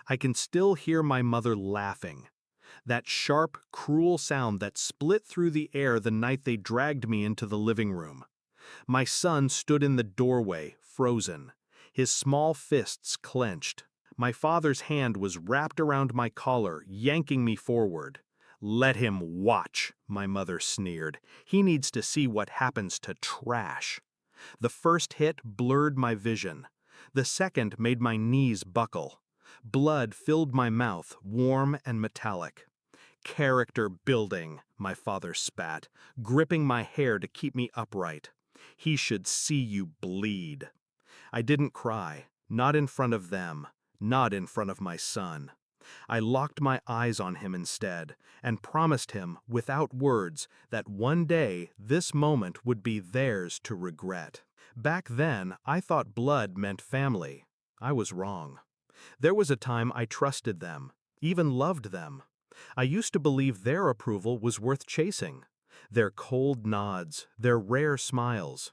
I can still hear my mother laughing. That sharp, cruel sound that split through the air the night they dragged me into the living room. My son stood in the doorway, frozen, his small fists clenched. My father's hand was wrapped around my collar, yanking me forward. "Let him watch," my mother sneered. "He needs to see what happens to trash." The first hit blurred my vision. The second made my knees buckle. Blood filled my mouth, warm and metallic. "Character building," my father spat, gripping my hair to keep me upright. "He should see you bleed." I didn't cry, not in front of them, not in front of my son. I locked my eyes on him instead, and promised him, without words, that one day this moment would be theirs to regret. Back then, I thought blood meant family. I was wrong. There was a time I trusted them, even loved them. I used to believe their approval was worth chasing. Their cold nods, their rare smiles.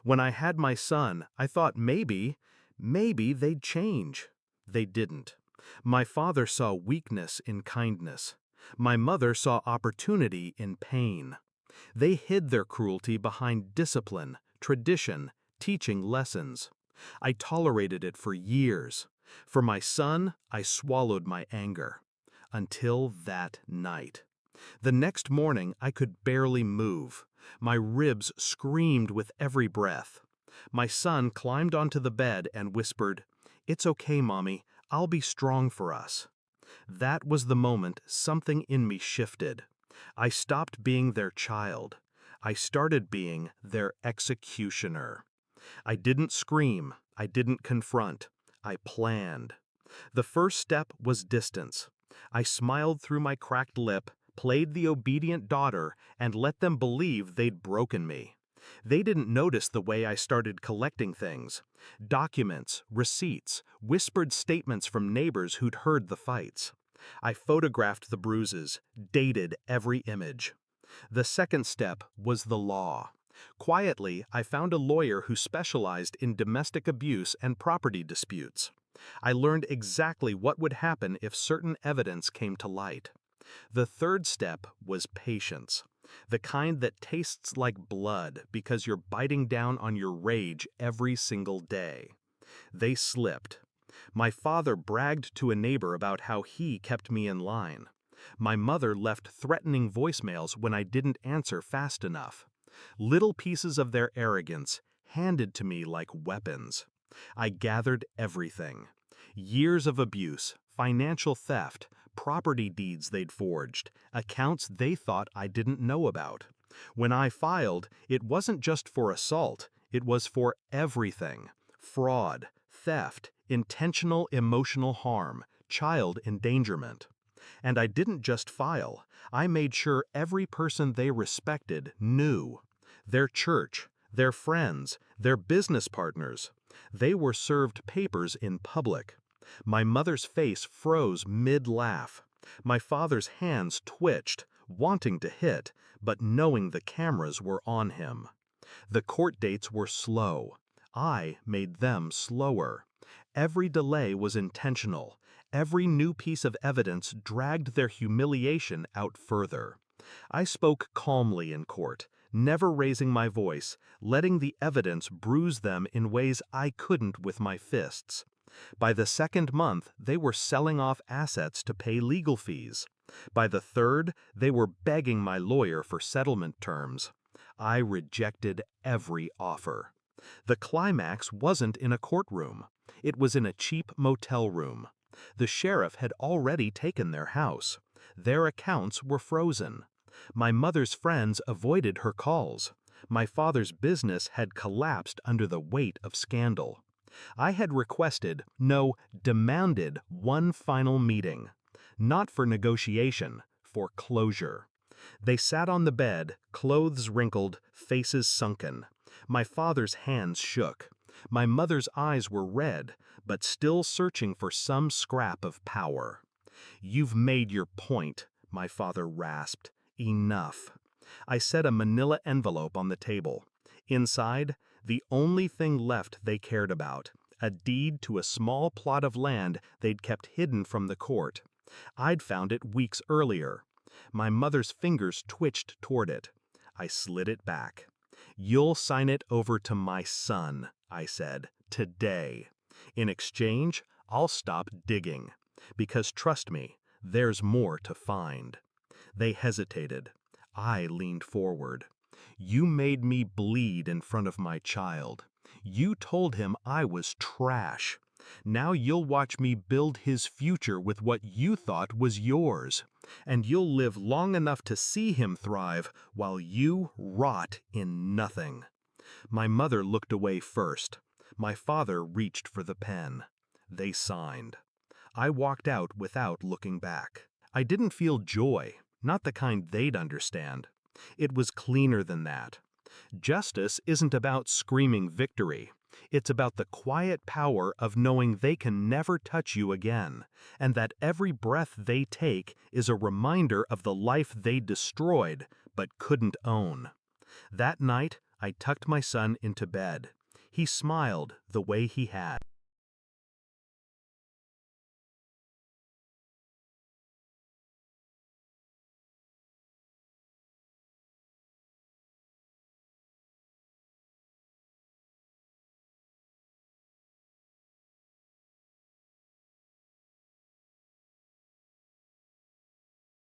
When I had my son, I thought maybe they'd change. They didn't. My father saw weakness in kindness. My mother saw opportunity in pain. They hid their cruelty behind discipline, tradition, teaching lessons. I tolerated it for years. For my son, I swallowed my anger. Until that night. The next morning, I could barely move. My ribs screamed with every breath. My son climbed onto the bed and whispered, "It's okay, Mommy. I'll be strong for us." That was the moment something in me shifted. I stopped being their child. I started being their executioner. I didn't scream. I didn't confront. I planned. The first step was distance. I smiled through my cracked lip, played the obedient daughter, and let them believe they'd broken me. They didn't notice the way I started collecting things. Documents, receipts, whispered statements from neighbors who'd heard the fights. I photographed the bruises, dated every image. The second step was the law. Quietly, I found a lawyer who specialized in domestic abuse and property disputes. I learned exactly what would happen if certain evidence came to light. The third step was patience, the kind that tastes like blood because you're biting down on your rage every single day. They slipped. My father bragged to a neighbor about how he kept me in line. My mother left threatening voicemails when I didn't answer fast enough. Little pieces of their arrogance handed to me like weapons. I gathered everything. Years of abuse, financial theft, property deeds they'd forged, accounts they thought I didn't know about. When I filed, it wasn't just for assault, it was for everything. Fraud, theft, intentional emotional harm, child endangerment. And I didn't just file, I made sure every person they respected knew. Their church, their friends, their business partners. They were served papers in public. My mother's face froze mid-laugh. My father's hands twitched, wanting to hit, but knowing the cameras were on him. The court dates were slow. I made them slower. Every delay was intentional. Every new piece of evidence dragged their humiliation out further. I spoke calmly in court, never raising my voice, letting the evidence bruise them in ways I couldn't with my fists. By the second month, they were selling off assets to pay legal fees. By the third, they were begging my lawyer for settlement terms. I rejected every offer. The climax wasn't in a courtroom. It was in a cheap motel room. The sheriff had already taken their house. Their accounts were frozen. My mother's friends avoided her calls. My father's business had collapsed under the weight of scandal. I had requested, no, demanded one final meeting. Not for negotiation, for closure. They sat on the bed, clothes wrinkled, faces sunken. My father's hands shook. My mother's eyes were red, but still searching for some scrap of power. "You've made your point," my father rasped. "Enough." I set a manila envelope on the table. Inside, the only thing left they cared about, A deed to a small plot of land they'd kept hidden from the court. I'd found it weeks earlier. My mother's fingers twitched toward it. I slid it back. "You'll sign it over to my son," I said, "today. In exchange, I'll stop digging. Because trust me, there's more to find." They hesitated. I leaned forward. "You made me bleed in front of my child. You told him I was trash. Now you'll watch me build his future with what you thought was yours. And you'll live long enough to see him thrive while you rot in nothing." My mother looked away first. My father reached for the pen. They signed. I walked out without looking back. I didn't feel joy, not the kind they'd understand. It was cleaner than that. Justice isn't about screaming victory. It's about the quiet power of knowing they can never touch you again, and that every breath they take is a reminder of the life they destroyed but couldn't own. That night, I tucked my son into bed. He smiled the way he had.